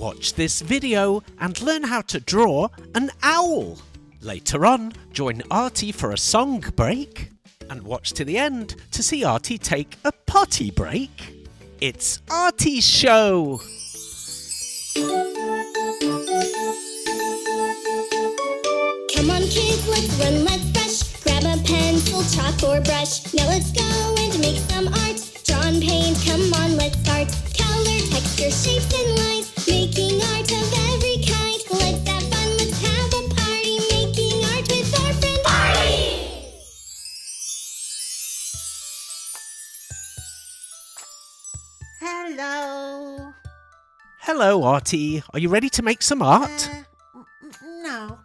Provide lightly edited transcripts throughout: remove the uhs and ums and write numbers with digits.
Watch this video and learn how to draw an owl. Later on, join Artie for a song break and watch to the end to see Artie take a potty break. It's Artie's show! Come on kids, let's run, let's brush. Grab a pencil, chalk or brush. Now let's go and make some art. Draw and paint, come on, let's start. Color, texture, shapes and lines. Making art of every kind. Let's have fun, let's have a party. Making art with our friend Artie! Hello. Hello, Artie. Are you ready to make some art? No.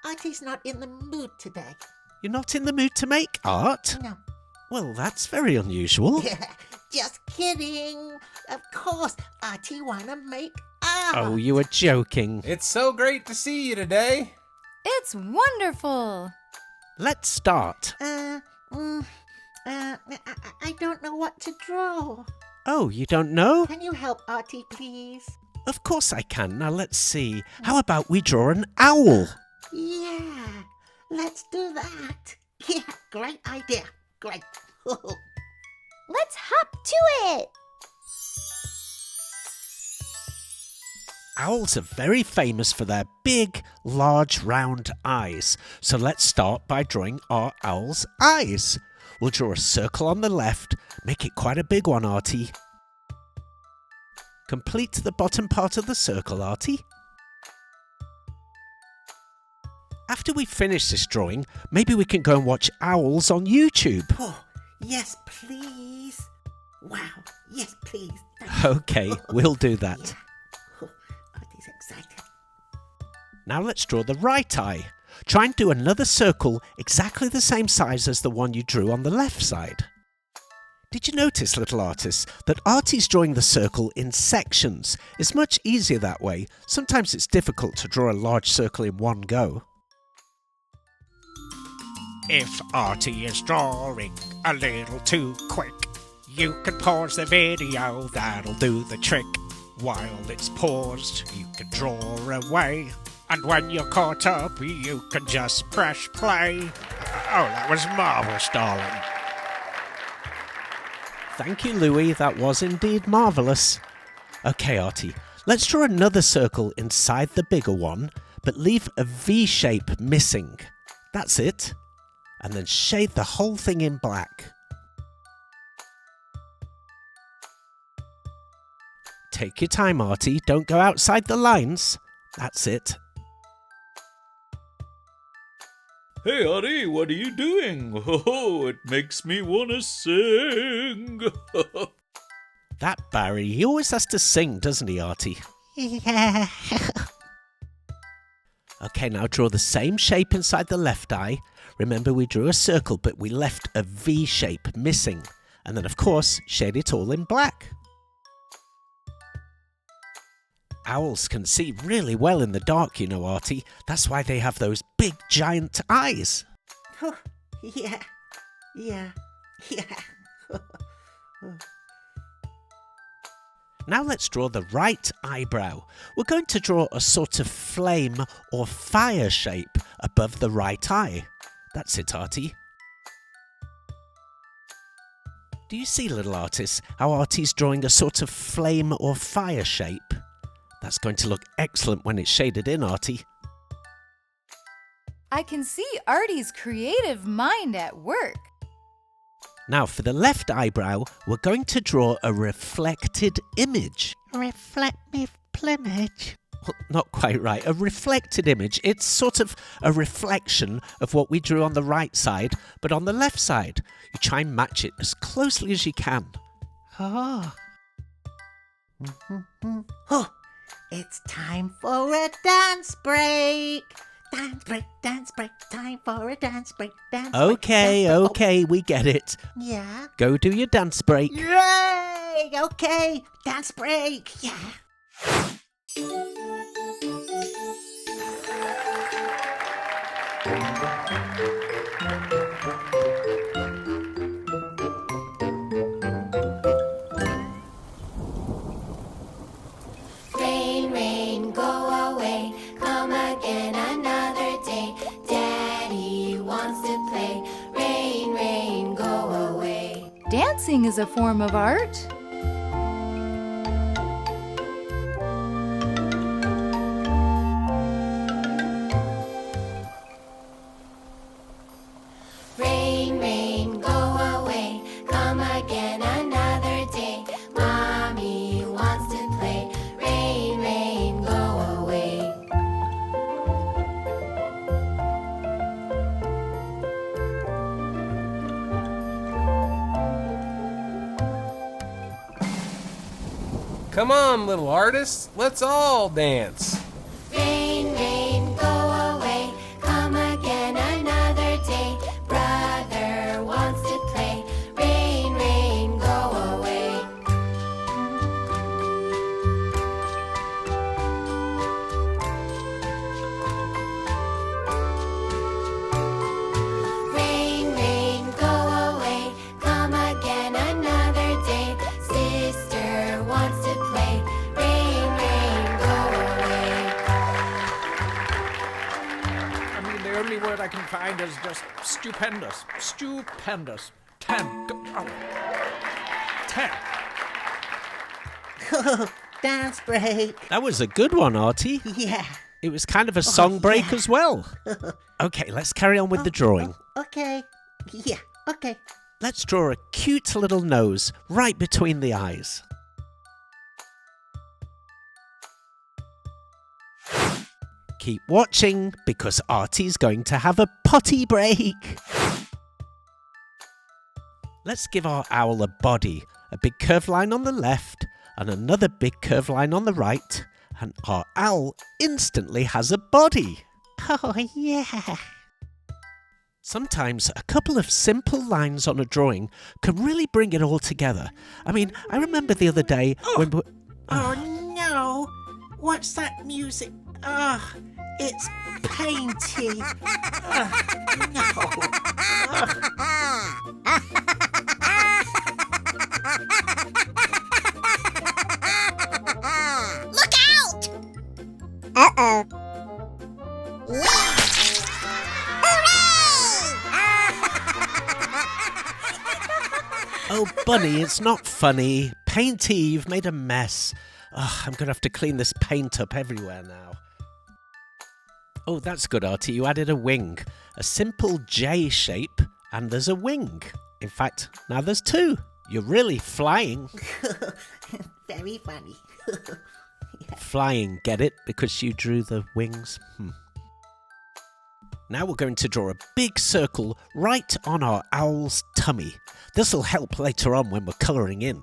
Artie's not in the mood today. You're not in the mood to make art? No. Well, that's very unusual. Just kidding. Of course, Artie wanna make art. Oh, you were joking. It's so great to see you today. It's wonderful. Let's start. I don't know what to draw. Oh, you don't know? Can you help Artie, please? Of course I can. Now let's see. How about we draw an owl? Yeah, let's do that. Yeah, great idea. Great. Let's hop to it! Owls are very famous for their big, large, round eyes. So let's start by drawing our owl's eyes. We'll draw a circle on the left. Make it quite a big one, Artie. Complete the bottom part of the circle, Artie. After we finish this drawing, maybe we can go and watch owls on YouTube. Oh, yes, please. Wow, yes, please. Okay, we'll do that. Yeah. Oh, Artie's excited. Now let's draw the right eye. Try and do another circle exactly the same size as the one you drew on the left side. Did you notice, little artists, that Artie's drawing the circle in sections? It's much easier that way. Sometimes it's difficult to draw a large circle in one go. If Artie is drawing a little too quick, you can pause the video, that'll do the trick. While it's paused, you can draw away. And when you're caught up, you can just press play. Oh, that was marvellous, darling. Thank you, Louis. That was indeed marvellous. Okay, Artie, let's draw another circle inside the bigger one, but leave a V shape missing. That's it. And then shade the whole thing in black. Take your time, Artie. Don't go outside the lines. That's it. Hey, Artie, what are you doing? Oh, it makes me want to sing. That Barry, he always has to sing, doesn't he, Artie? Yeah. Okay, now draw the same shape inside the left eye. Remember, we drew a circle, but we left a V shape missing. And then, of course, shade it all in black. Owls can see really well in the dark, you know, Artie. That's why they have those big, giant eyes. Oh, yeah. Yeah. Now let's draw the right eyebrow. We're going to draw a sort of flame or fire shape above the right eye. That's it, Artie. Do you see, little artists, how Artie's drawing a sort of flame or fire shape? That's going to look excellent when it's shaded in, Artie. I can see Artie's creative mind at work. Now for the left eyebrow, we're going to draw a reflected image. Reflective plumage. Well, not quite right. A reflected image. It's sort of a reflection of what we drew on the right side, but on the left side. You try and match it as closely as you can. Oh. Oh, it's time for a dance break. Dance break, time for a dance break, dance break. Okay, we get it. Yeah. Go do your dance break. Yay! Okay, dance break. Yeah. Rain, go away. Come again another day. Daddy wants to play. Rain, rain, go away. Dancing is a form of art. Rain, rain, go away. Come again another day. Mommy wants to play. Rain, rain, go away. Come on, little artists. Let's all dance. Rain, rain, go away. Come again another day. Brother wants to play. Rain, rain, go away. Rain, rain, go away. Come again another day. Sister wants to play. Rain, rain, go away. I mean, the only word I can find is just stupendous. Stupendous. 10. Oh. 10. Dance break. That was a good one, Artie. Yeah. It was kind of a song break as well. Okay, let's carry on with the drawing. Okay. Yeah. Okay. Let's draw a cute little nose right between the eyes. Keep watching because Artie's going to have a potty break. Let's give our owl a body, a big curved line on the left and another big curved line on the right, and our owl instantly has a body. Oh, yeah. Sometimes a couple of simple lines on a drawing can really bring it all together. I mean, I remember the other day when... Oh, no. What's that music? Oh, it's painty. No. Look out! Uh-oh. Oh, Bunny, it's not funny. Painty, you've made a mess. Oh, I'm going to have to clean this paint up everywhere now. Oh, that's good, Artie. You added a wing. A simple J shape, and there's a wing. In fact, now there's two. You're really flying. Very funny. Flying, get it? Because you drew the wings? Now we're going to draw a big circle right on our owl's tummy. This'll help later on when we're colouring in.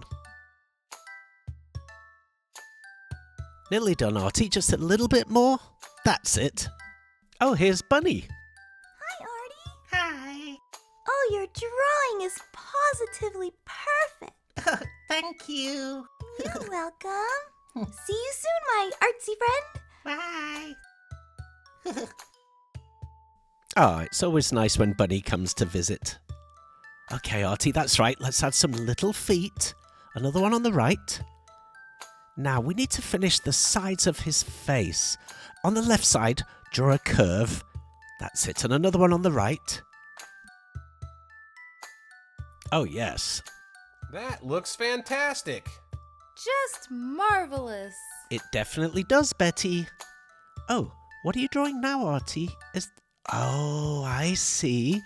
Nearly done, Artie. Just a little bit more. That's it. Oh, here's Bunny. Hi, Artie. Hi. Oh, your drawing is positively perfect. Oh, thank you. You're welcome. See you soon, my artsy friend. Bye. Oh, it's always nice when Bunny comes to visit. Okay, Artie, that's right. Let's add some little feet. Another one on the right. Now, we need to finish the sides of his face. On the left side, draw a curve. That's it. And another one on the right. Oh, yes. That looks fantastic. Just marvelous. It definitely does, Betty. Oh, what are you drawing now, Artie? Oh, I see.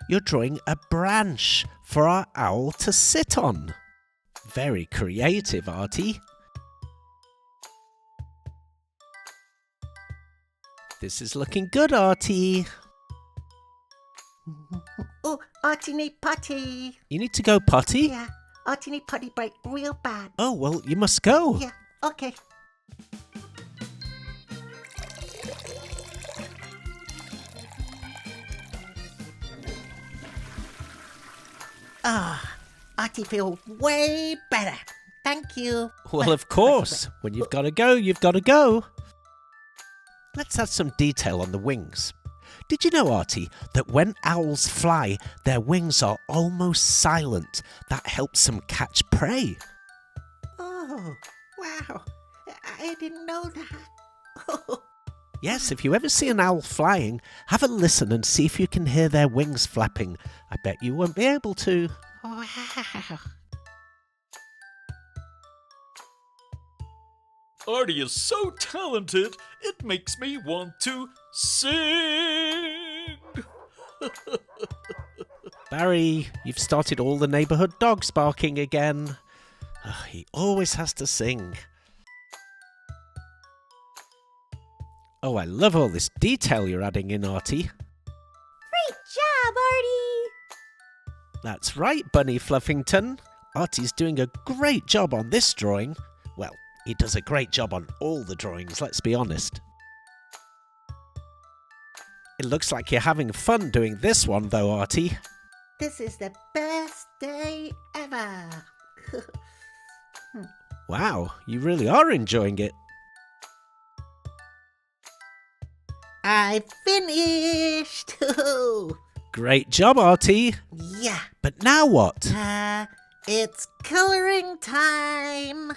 You're drawing a branch for our owl to sit on. Very creative, Artie. This is looking good, Artie. Oh, Artie need potty. You need to go potty? Yeah, Artie need potty break real bad. Oh, well, you must go. Yeah, okay. Ah, Artie feel way better. Thank you. Well, of course. When you've got to go, you've got to go. Let's add some detail on the wings. Did you know, Artie, that when owls fly, their wings are almost silent? That helps them catch prey. Oh, wow. I didn't know that. Yes, if you ever see an owl flying, have a listen and see if you can hear their wings flapping. I bet you won't be able to. Wow. Artie is so talented, it makes me want to sing. Barry, you've started all the neighbourhood dogs barking again. He always has to sing. Oh, I love all this detail you're adding in, Artie. Great job, Artie! That's right, Bunny Fluffington. Artie's doing a great job on this drawing. Well, he does a great job on all the drawings, let's be honest. It looks like you're having fun doing this one, though, Artie. This is the best day ever. Wow, you really are enjoying it. I finished. Great job, Artie. Yeah. But now what? It's coloring time.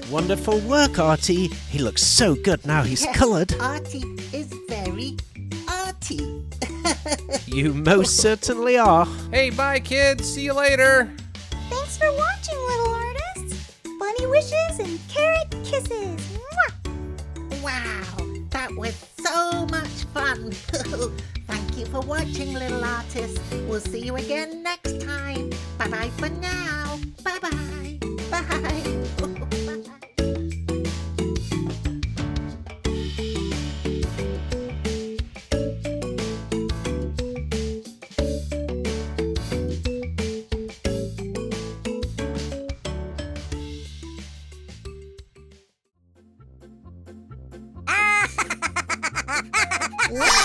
Wonderful work, Artie. He looks so good now he's coloured. Artie is very arty. You most certainly are. Hey, bye, kids. See you later. Thanks for watching, little artists. Bunny wishes and carrot kisses. Mwah! Wow, that was so much fun. Thank you for watching, little artists. We'll see you again next time. Bye-bye for now. Bye-bye. Bye. Wow!